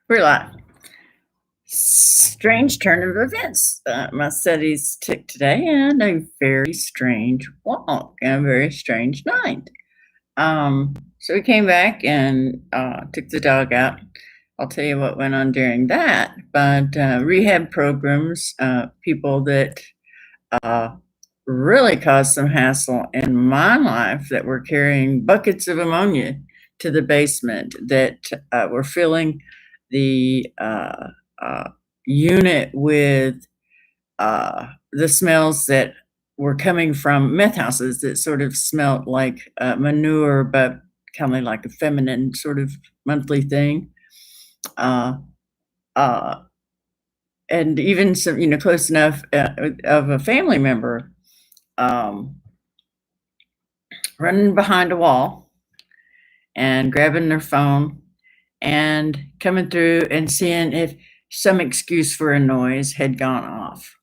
We're live. Strange turn of events. My studies took today, and a very strange walk and a very strange night. So we came back and took the dog out. I'll tell you what went on during that. But rehab programs, people that really caused some hassle in my life that were carrying buckets of ammonia to the basement, that were filling the unit with the smells that were coming from meth houses that sort of smelled like manure, but kind of like a feminine sort of monthly thing. Uh, uh, and even some, close enough of a family member running behind a wall and grabbing their phone and coming through and seeing if some excuse for a noise had gone off.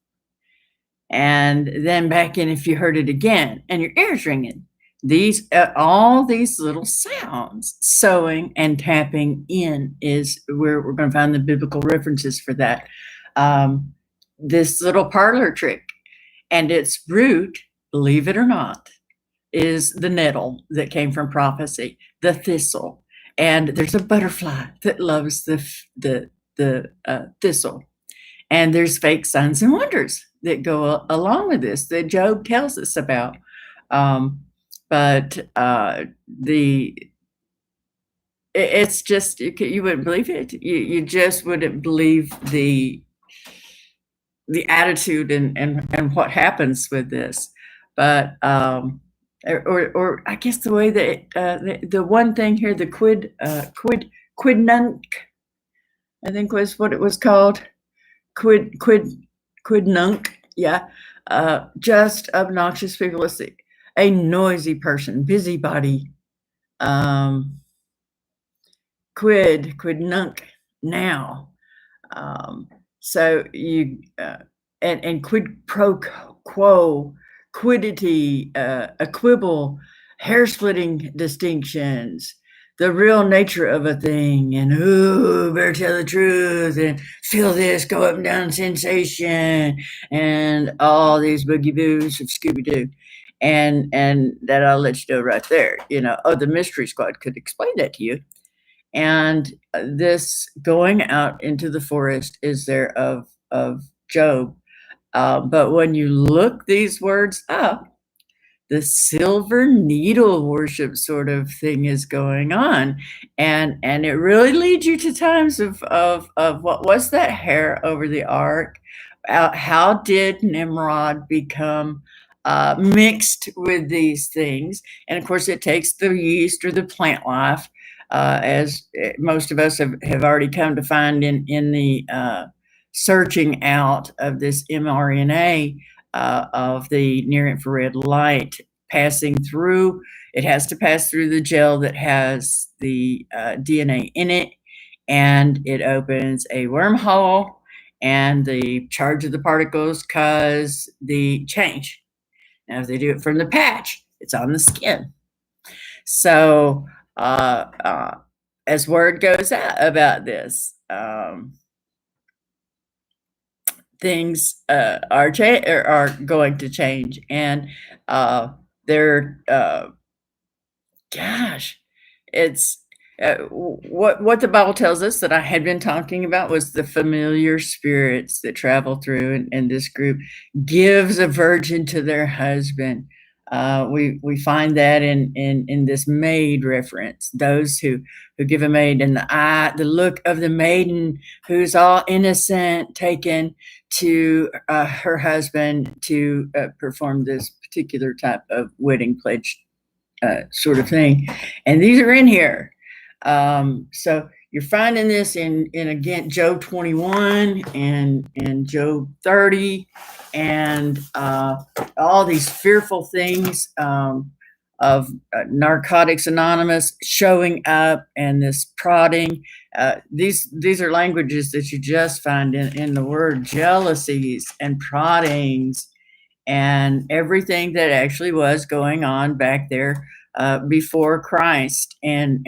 And then back in if you heard it again and your ears ringing. These all these little sounds, sewing and tapping in, is where we're going to find the biblical references for that. This little parlor trick, and its root, believe it or not, is the nettle that came from prophecy, the thistle. And there's a butterfly that loves the thistle. And there's fake signs and wonders that go along with this that Job tells us about. It's just, you wouldn't believe it. You just wouldn't believe the attitude and what happens with this. But or I guess the way that the one thing here, the NUNC, I think was what it was called. QUID, yeah. Just obnoxious people. Let's see. A noisy person, busybody. QUID now. So you and quid pro quo, quiddity, a quibble, hair splitting distinctions, the real nature of a thing, and ooh, better tell the truth, and feel this, go up and down sensation, and all these boogie boos of Scooby-Doo. And that I'll let you know right there. The Mystery Squad could explain that to you. And this going out into the forest is there of Job. But when you look these words up, the silver needle worship sort of thing is going on. And it really leads you to times of what was that hair over the ark? How did Nimrod become mixed with these things? And of course, it takes the yeast or the plant life, as most of us have already come to find in the searching out of this mRNA, of the near infrared light passing through. It has to pass through the gel that has the DNA in it, and it opens a wormhole, and the charge of the particles cause the change. Now, if they do it from the patch, it's on the skin. So as word goes out about this, things are going to change, and they're it's what the Bible tells us that I had been talking about was the familiar spirits that travel through, and this group gives a virgin to their husband. We find that in this maid reference, those who give a maid, and the look of the maiden who's all innocent, taken to her husband to perform this particular type of wedding pledge sort of thing. And these are in here. So you're finding this in again Job 21 and Job 30, and all these fearful things of Narcotics Anonymous showing up, and this prodding. These are languages that you just find in the word: jealousies and proddings, and everything that actually was going on back there before Christ, and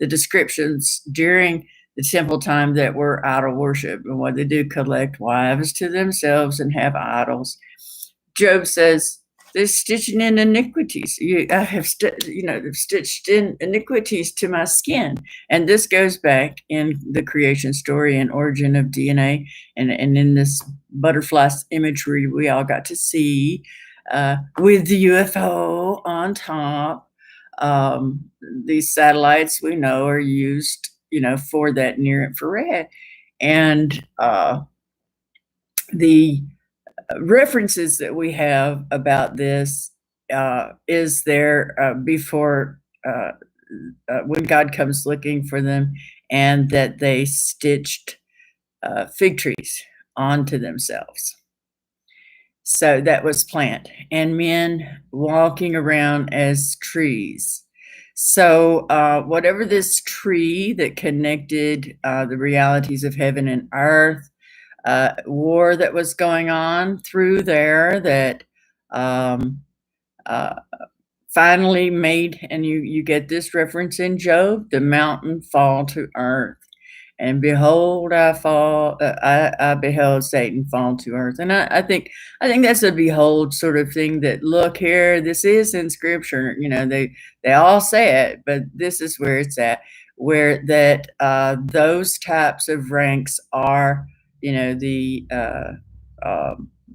the descriptions during the temple time that were idol worship. And what they do, collect wives to themselves and have idols. Job says, they're stitching in iniquities. I have they've stitched in iniquities to my skin. And this goes back in the creation story and origin of DNA. And in this butterfly imagery we all got to see with the UFO on top. These satellites we know are used, for that near infrared. And the references that we have about this is there before when God comes looking for them, and that they stitched fig trees onto themselves. So that was plant, and men walking around as trees. So whatever this tree that connected the realities of heaven and earth, war that was going on through there that finally made, and you get this reference in Job, the mountain fall to earth. And behold, I beheld Satan fall to earth. And I think that's a behold sort of thing, that look here, this is in scripture. They all say it, but this is where it's at, where that those types of ranks are, the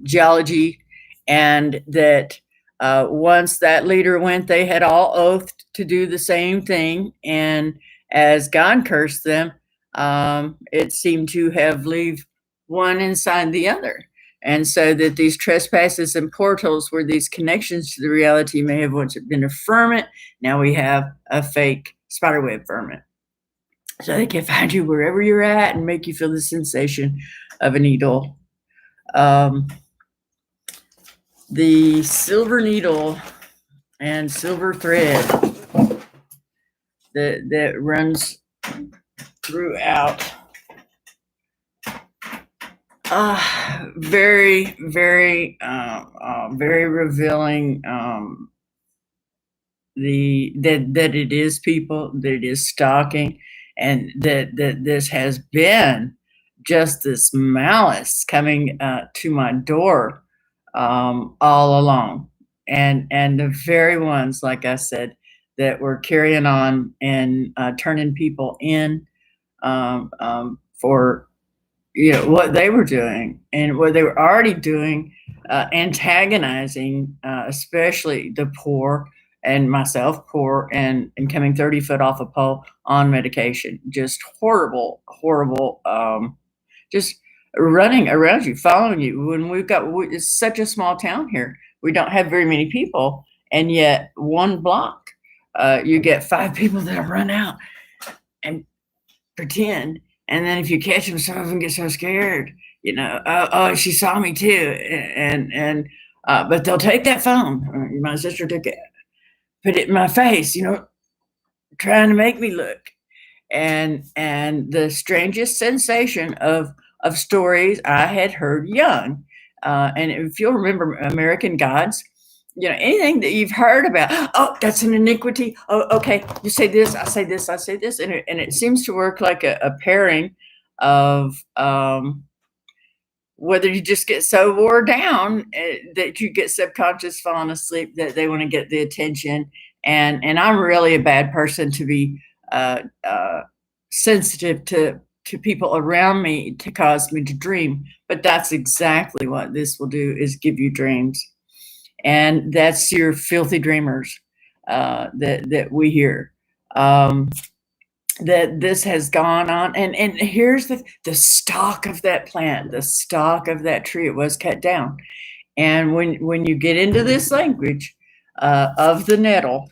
geology, and that once that leader went, they had all oathed to do the same thing. And as God cursed them, it seemed to have leave one inside the other. And so that these trespasses and portals were these connections to the reality may have once been a firmament. Now we have a fake spiderweb firmament. So they can find you wherever you're at and make you feel the sensation of a needle. The silver needle and silver thread that runs throughout. Very, very, very revealing. That it is people, that it is stalking, and that this has been just this malice coming to my door all along, and the very ones, like I said, that were carrying on and turning people in for what they were doing and what they were already doing, antagonizing especially the poor, and myself, poor, and coming 30 foot off a pole on medication. Just horrible, just running around you, following you. When it's such a small town here, we don't have very many people, and yet one block, you get 5 people that'll run out and pretend. And then if you catch them, some of them get so scared, oh, she saw me too. And but they'll take that phone. My sister took it, put it in my face, trying to make me look. And the strangest sensation of stories I had heard young. And if you'll remember American Gods, anything that you've heard about, oh, that's an iniquity. Oh, okay, you say this, I say this, I say this. And it seems to work like a pairing of whether you just get so wore down that you get subconscious falling asleep, that they want to get the attention. And I'm really a bad person to be sensitive to people around me to cause me to dream. But that's exactly what this will do, is give you dreams. And that's your filthy dreamers that we hear. That this has gone on. And here's the stalk of that plant, the stalk of that tree. It was cut down. And when you get into this language of the nettle,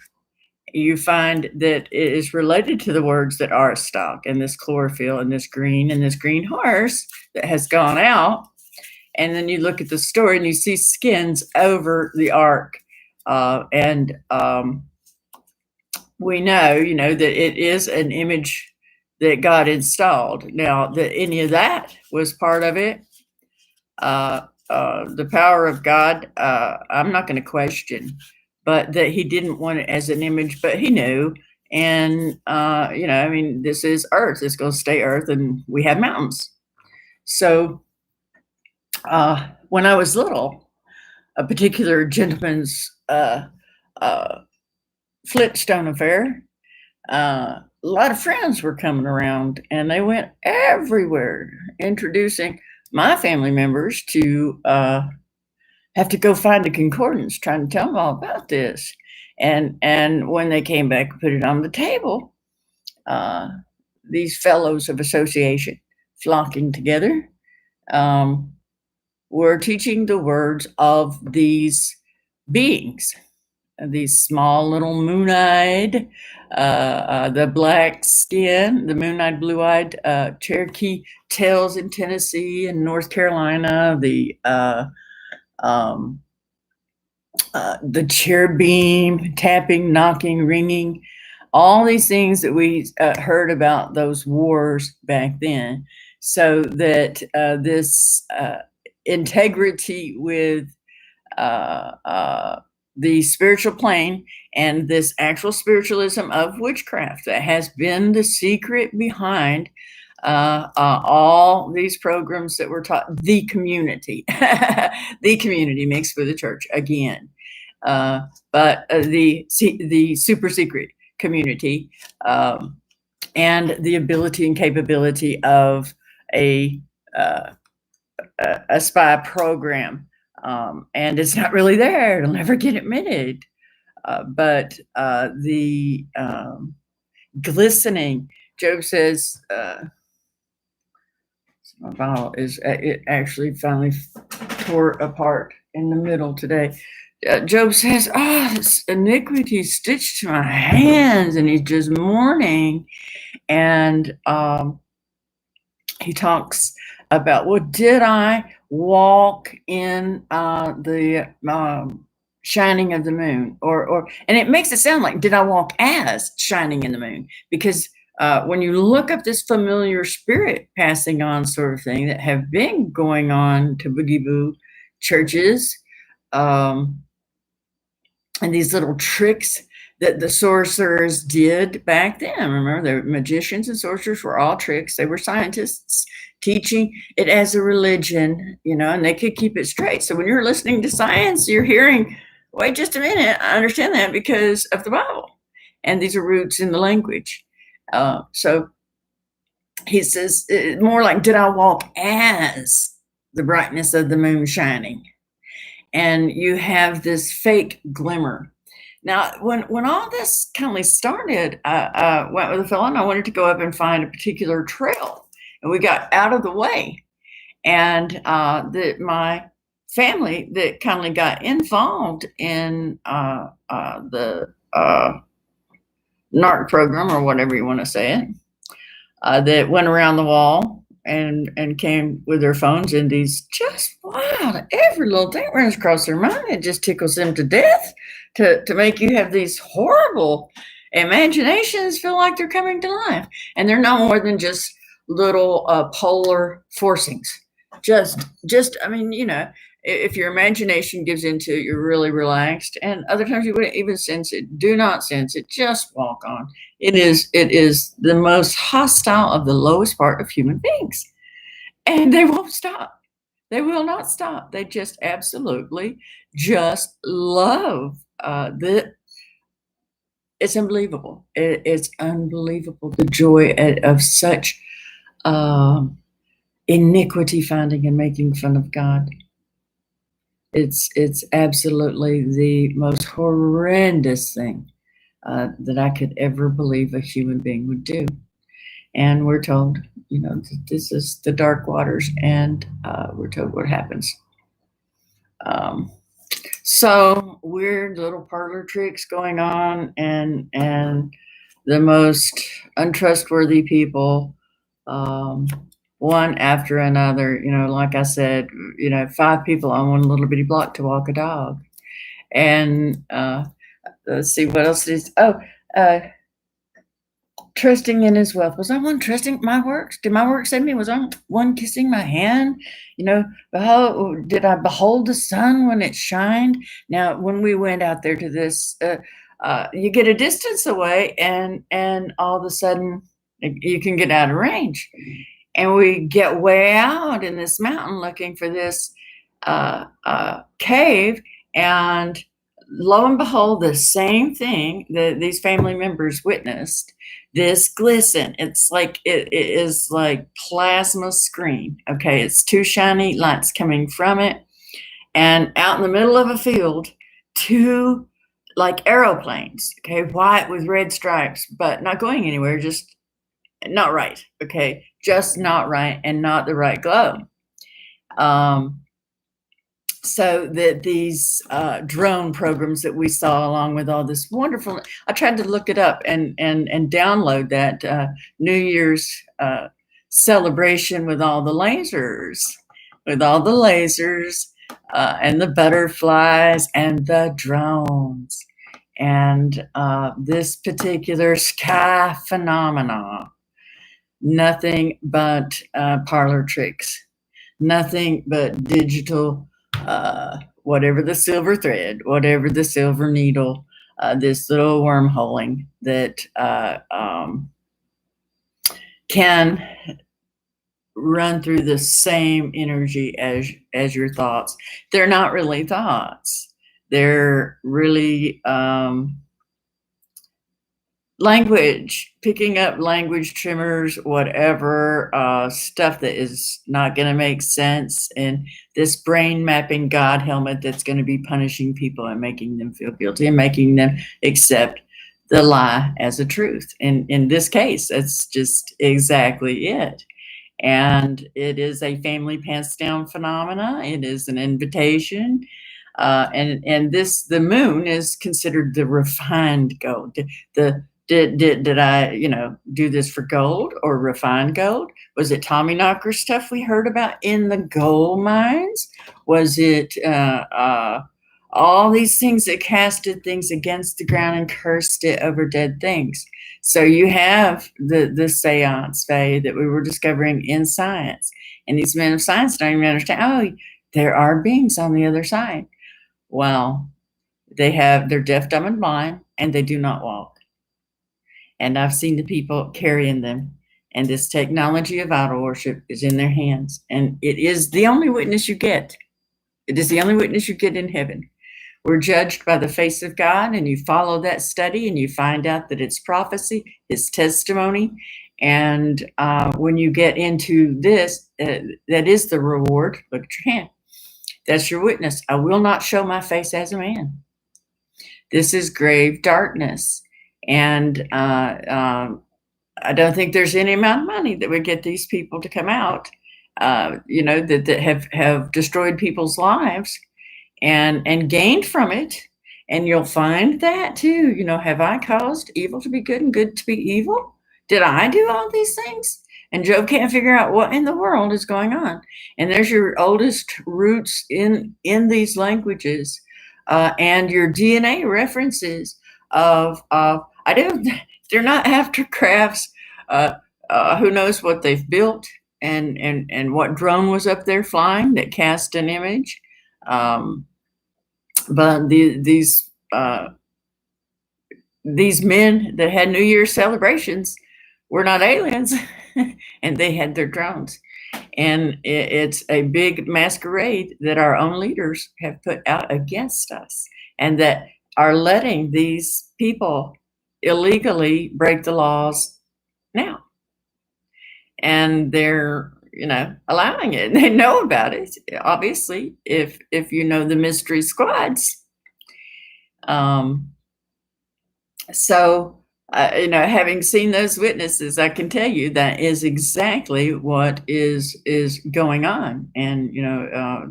you find that it is related to the words that are a stalk, and this chlorophyll, and this green horse that has gone out. And then you look at the story and you see skins over the ark. And we know, that it is an image that God installed. Now, that any of that was part of it, the power of God, I'm not going to question, but that he didn't want it as an image, but he knew And, you know, I mean, this is Earth. It's going to stay Earth, and we have mountains. So when I was little, a particular gentleman's Flintstone affair, a lot of friends were coming around, and they went everywhere introducing my family members to have to go find the concordance, trying to tell them all about this. And when they came back and put it on the table, these fellows of association flocking together were teaching the words of these beings, these small little moon-eyed, the black skin, the moon-eyed, blue-eyed Cherokee tails in Tennessee and North Carolina, the cherubim, tapping, knocking, ringing, all these things that we heard about those wars back then, so that this integrity with the spiritual plane and this actual spiritualism of witchcraft that has been the secret behind all these programs that were taught, the community, the community mixed with the church again, but the super secret community, and the ability and capability of a spy program. And it's not really there. It'll never get admitted. But the glistening, Job says, my Bible is, it actually finally tore apart in the middle today. Job says, this iniquity stitched to my hands, and he's just mourning. And he talks about, well, did I walk in the shining of the moon, and it makes it sound like, did I walk as shining in the moon? Because when you look up this familiar spirit passing on sort of thing that have been going on to Boogie Boo churches, and these little tricks that the sorcerers did back then. Remember, the magicians and sorcerers were all tricks. They were scientists teaching it as a religion, you know, and they could keep it straight. So when you're listening to science, you're hearing, wait just a minute, I understand that because of the Bible. And these are roots in the language. So he says, more like, did I walk as the brightness of the moon shining? And you have this fake glimmer. Now, when all this kind of started, I went with a fellow, and I wanted to go up and find a particular trail. And we got out of the way. And my family that kind of got involved in the NARC program, or whatever you want to say it, that went around the wall and came with their phones, and these just wild, every little thing runs across their mind. It just tickles them to death to make you have these horrible imaginations feel like they're coming to life. And they're no more than just little polar forcings. Just, I mean, you know, if your imagination gives into it, you're really relaxed. And other times you wouldn't even sense it. Do not sense it. Just walk on. It is the most hostile of the lowest part of human beings. And they won't stop. They will not stop. They just absolutely just love it's unbelievable. It's unbelievable, the joy of such iniquity finding and making fun of God. It's absolutely the most horrendous thing that I could ever believe a human being would do. And we're told, you know, this is the dark waters, and we're told what happens. So weird little parlor tricks going on, and the most untrustworthy people, one after another, you know, like I said, you know, 5 people on one little bitty block to walk a dog. And let's see, what else is, trusting in his wealth. Was I one trusting my works? Did my work save me? Was I one kissing my hand? You know, did I behold the sun when it shined? Now, when we went out there to this you get a distance away, and all of a sudden you can get out of range. And we get way out in this mountain looking for this cave, and lo and behold, the same thing that these family members witnessed, this glisten. It's like, it is like plasma screen. Okay, it's two shiny lights coming from it, and out in the middle of a field, two like aeroplanes, okay, white with red stripes, but not going anywhere, just not right, okay, just not right, and not the right glow. So that these drone programs that we saw, along with all this wonderful, I tried to look it up and download that New Year's celebration with all the lasers, and the butterflies and the drones, and this particular sky phenomena. Nothing but parlor tricks, nothing but digital, whatever the silver thread, whatever the silver needle, this little wormholing that can run through the same energy as your thoughts. They're not really thoughts. They're really language, picking up language tremors, whatever, stuff that is not going to make sense, and this brain mapping God helmet that's going to be punishing people and making them feel guilty and making them accept the lie as a truth. And in this case, that's just exactly it. And it is a family pants down phenomena. It is an invitation. And the moon is considered the refined gold. Did I, do this for gold or refined gold? Was it Tommyknocker stuff we heard about in the gold mines? Was it all these things that casted things against the ground and cursed it over dead things? So you have the seance, Faye, that we were discovering in science. And these men of science don't even understand, there are beings on the other side. Well, they're deaf, dumb, and blind, and they do not walk. And I've seen the people carrying them, and this technology of idol worship is in their hands. And it is the only witness you get. It is the only witness you get in heaven. We're judged by the face of God, and you follow that study and you find out that it's prophecy, it's testimony. And when you get into this, that is the reward. Look at your hand. That's your witness. I will not show my face as a man. This is grave darkness. And I don't think there's any amount of money that would get these people to come out, that have destroyed people's lives and gained from it. And you'll find that too, have I caused evil to be good and good to be evil? Did I do all these things? And Job can't figure out what in the world is going on. And there's your oldest roots in these languages, and your DNA references of they're not after crafts. Who knows what they've built and what drone was up there flying that cast an image. But these men that had New Year's celebrations were not aliens, and they had their drones. And it's a big masquerade that our own leaders have put out against us, and that are letting these people illegally break the laws now. And they're, allowing it. They know about it, obviously, if you know the mystery squads. Having seen those witnesses, I can tell you that is exactly what is going on. And,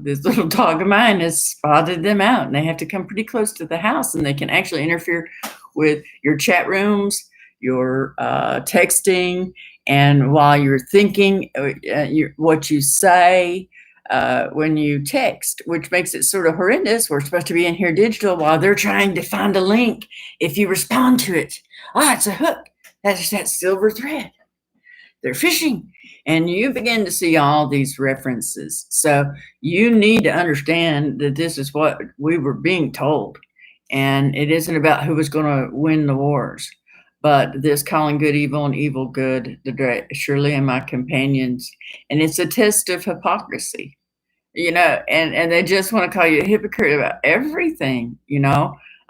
this little dog of mine has spotted them out, and they have to come pretty close to the house, and they can actually interfere with your chat rooms, your texting, and while you're thinking what you say when you text, which makes it sort of horrendous. We're supposed to be in here digital while they're trying to find a link. If you respond to it, it's a hook. That's that silver thread. They're fishing. And you begin to see all these references. So you need to understand that this is what we were being told. and it isn't about who was going to win the wars, but this calling good evil and evil good, the surely am my companions, and it's a test of hypocrisy, and they just want to call you a hypocrite about everything,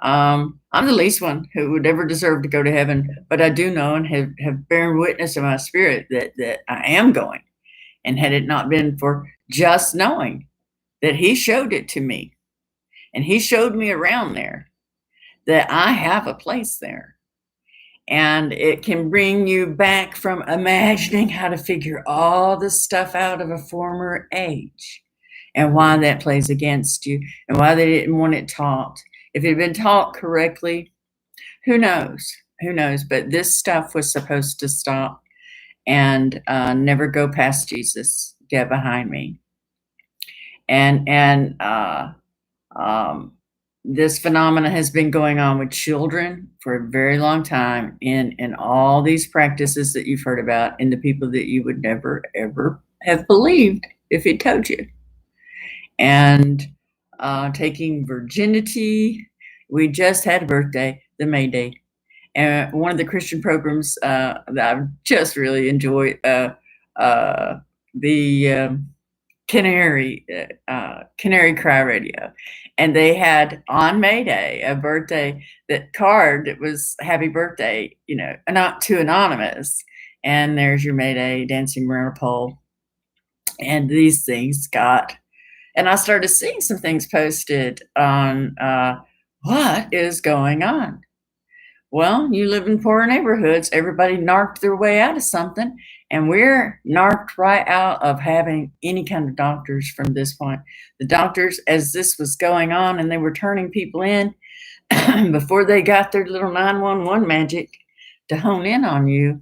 I'm the least one who would ever deserve to go to heaven, but I do know and have bearing witness in my spirit that I am going. And had it not been for just knowing that he showed it to me, and he showed me around there, that I have a place there. And it can bring you back from imagining how to figure all the stuff out of a former age and why that plays against you and why they didn't want it taught. If it had been taught correctly, who knows? Who knows? But this stuff was supposed to stop and never go past Jesus. Get behind me. And this phenomena has been going on with children for a very long time in all these practices that you've heard about, and the people that you would never, ever have believed if he told you. And taking virginity. We just had a birthday, the May Day. And one of the Christian programs that I just really enjoy, the Canary Cry Radio. And they had on May Day a birthday card that was happy birthday, not too anonymous. And there's your May Day dancing around a pole. And these things and I started seeing some things posted on what is going on. Well, you live in poor neighborhoods. Everybody narked their way out of something. And we're narked right out of having any kind of doctors from this point. The doctors, as this was going on and they were turning people in before they got their little 911 magic to hone in on you.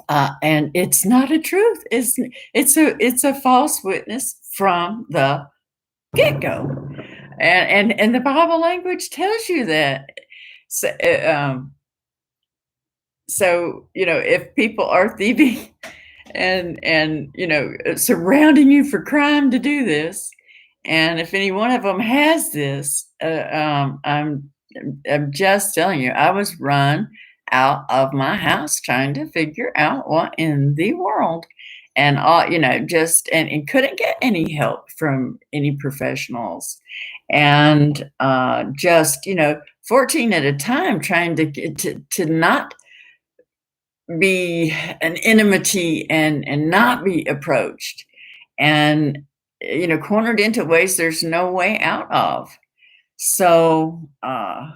And it's not a truth. It's a false witness from the get-go. And the Bible language tells you that. So if people are thieving and surrounding you for crime to do this, and if any one of them has this, I'm just telling you, I was run out of my house trying to figure out what in the world, and and couldn't get any help from any professionals, and 14 at a time, trying to get to not be an enmity and not be approached, and cornered into ways there's no way out of. So I'm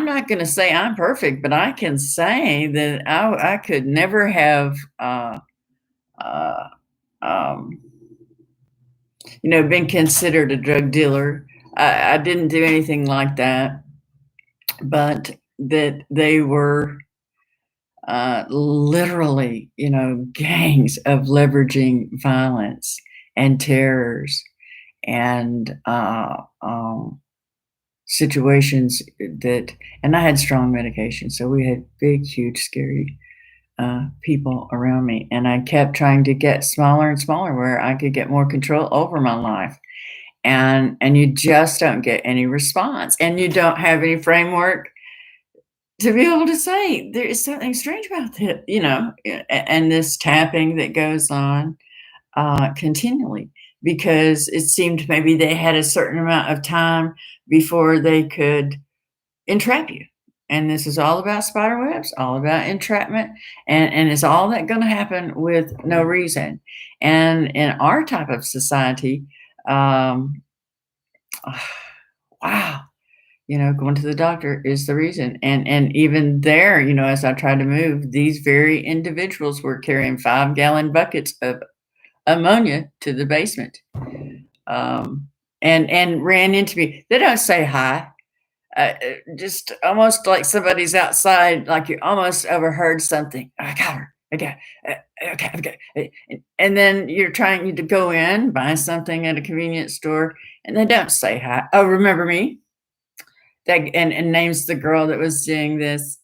not going to say I'm perfect, but I can say that I could never have been considered a drug dealer. I didn't do anything like that, but that they were literally, gangs of leveraging violence and terrors and situations and I had strong medication. So we had big, huge, scary people around me. And I kept trying to get smaller and smaller where I could get more control over my life. And you just don't get any response, and you don't have any framework to be able to say there is something strange about that, and this tapping that goes on continually, because it seemed maybe they had a certain amount of time before they could entrap you. And this is all about spider webs, all about entrapment, and it's all that going to happen with no reason. And in our type of society, wow, going to the doctor is the reason. And even there, as I tried to move, these very individuals were carrying 5-gallon buckets of ammonia to the basement, and ran into me. They don't say hi. Just almost like somebody's outside, like you almost overheard something. I got her. Okay. And then you're trying to go in, buy something at a convenience store, and they don't say hi. Oh, remember me? And names the girl that was doing this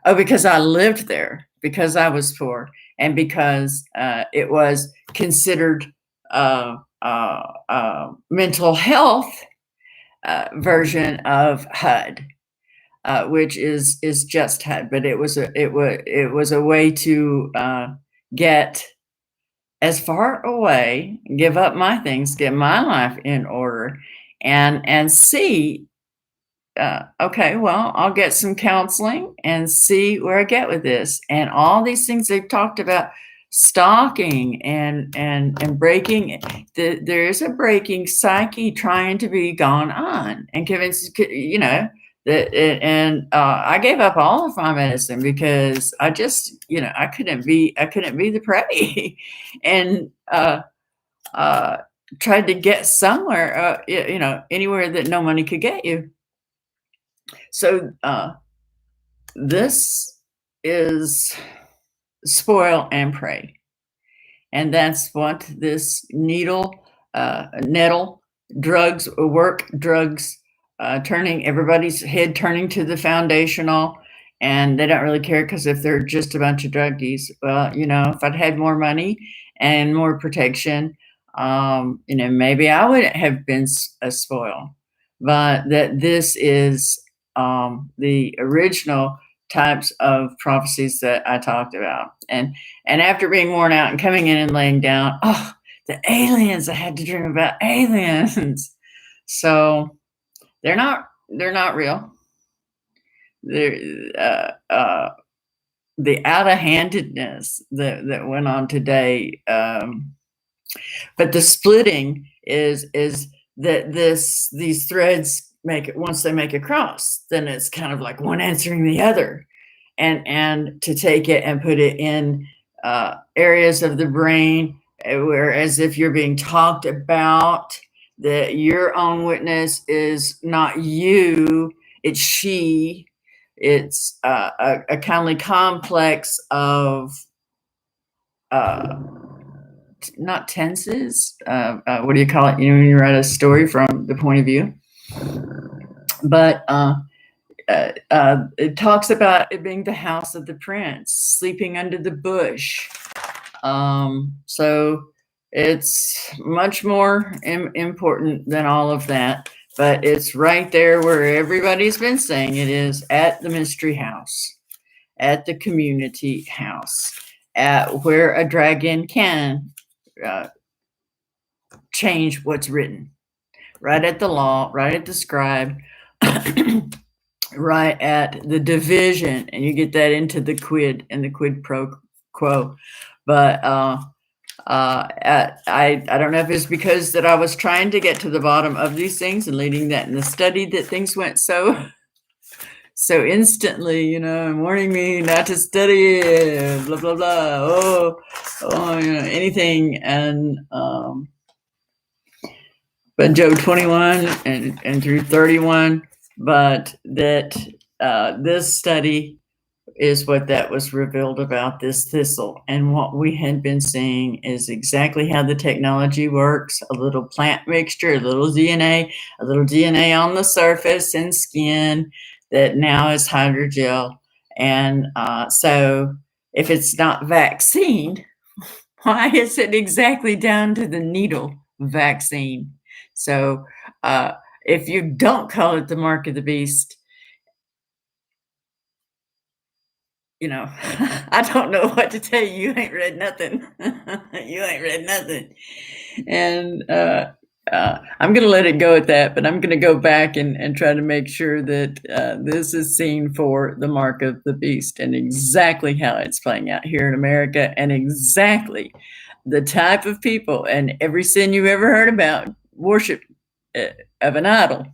because I lived there, because I was poor, and because it was considered mental health version of HUD, which is just HUD, but it was a way to get as far away, give up my things, get my life in order, and see. Okay, well, I'll get some counseling and see where I get with this. And all these things they've talked about, stalking and breaking. There is a breaking psyche trying to be gone on, and convinced, you know, that. And I gave up all of my medicine because I just, you know, I couldn't be the prey, and tried to get somewhere, you know, anywhere that no money could get you. So this is spoil and pray. And that's what this nettle drugs work, turning everybody's head turning to the foundational, and they don't really care because if they're just a bunch of druggies, well, you know, if I'd had more money and more protection, you know, maybe I wouldn't have been a spoil. But that this is the original types of prophecies that I talked about. And after being worn out and coming in and laying down, oh, the aliens, I had to dream about aliens. So they're not real. They're the out-of-handedness that went on today. But the splitting is that these threads make it, once they make a cross, then it's kind of like one answering the other, and to take it and put it in areas of the brain where, as if you're being talked about, that your own witness is not you, it's she. It's a kind of complex of not tenses. What do you call it? You know, when you write a story from the point of view. But it talks about it being the house of the prince, sleeping under the bush. So it's much more important than all of that. But it's right there where everybody's been saying it is, at the mystery house, at the community house, at where a dragon can change what's written. Right at the law, right at the scribe, right at the division, and you get that into the quid and the quid pro quo. But I don't know if it's because that I was trying to get to the bottom of these things and leading that in the study that things went so instantly, you know, and warning me not to study it, blah blah blah. Oh, you know, anything. And but Job 21 and through 31, but that this study is what that was revealed about this thistle. And what we had been seeing is exactly how the technology works: a little plant mixture, a little DNA on the surface and skin that now is hydrogel. And so if it's not vaccine, why is it exactly down to the needle vaccine? So if you don't call it the mark of the beast, you know, I don't know what to tell you. You ain't read nothing. You ain't read nothing. And I'm going to let it go at that, but I'm going to go back and try to make sure that this is seen for the mark of the beast and exactly how it's playing out here in America, and exactly the type of people and every sin you've ever heard about, worship of an idol.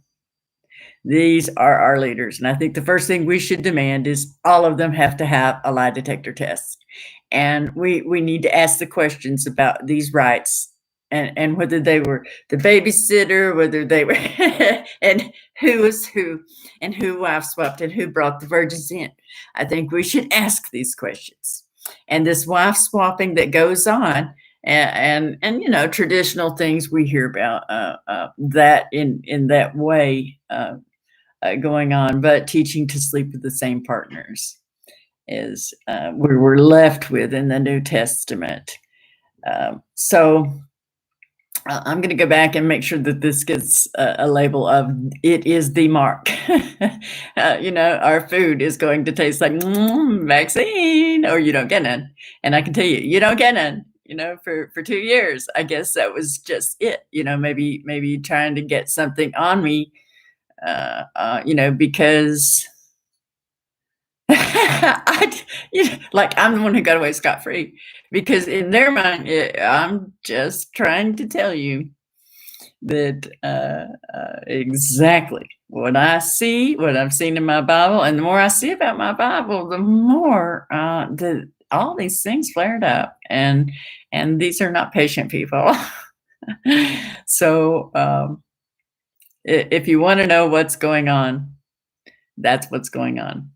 These are our leaders. And I think the first thing we should demand is all of them have to have a lie detector test. And we need to ask the questions about these rights, and whether they were the babysitter, whether they were, and who was who, and who wife swapped, and who brought the virgins in. I think we should ask these questions. And this wife swapping that goes on, and you know, traditional things we hear about that in that way going on, but teaching to sleep with the same partners is we're left with in the New Testament. So I'm going to go back and make sure that this gets a label of it is the mark. You know, our food is going to taste like vaccine, or you don't get none. And I can tell you, you don't get none. You know, for 2 years, I guess that was just it. You know, maybe trying to get something on me. You know, because like I'm the one who got away scot-free, because in their mind, I'm just trying to tell you that exactly what I see, what I've seen in my Bible, and the more I see about my Bible, the more all these things flared up, and these are not patient people. So if you want to know what's going on, that's what's going on.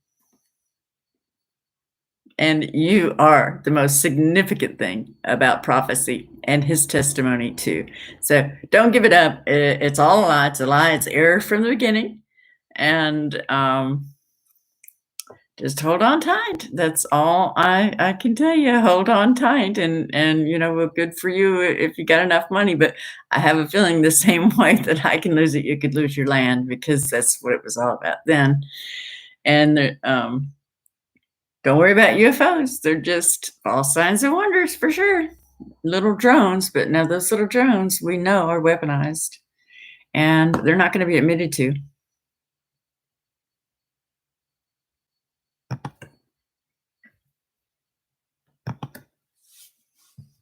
And you are the most significant thing about prophecy and his testimony too. So don't give it up. It's all a lie. It's a lie. It's error from the beginning. And just hold on tight. That's all I can tell you. Hold on tight, and you know, well, good for you if you got enough money. But I have a feeling the same way that I can lose it, you could lose your land, because that's what it was all about then. And don't worry about UFOs. They're just false signs and wonders for sure. Little drones, but now those little drones we know are weaponized, and they're not going to be admitted to.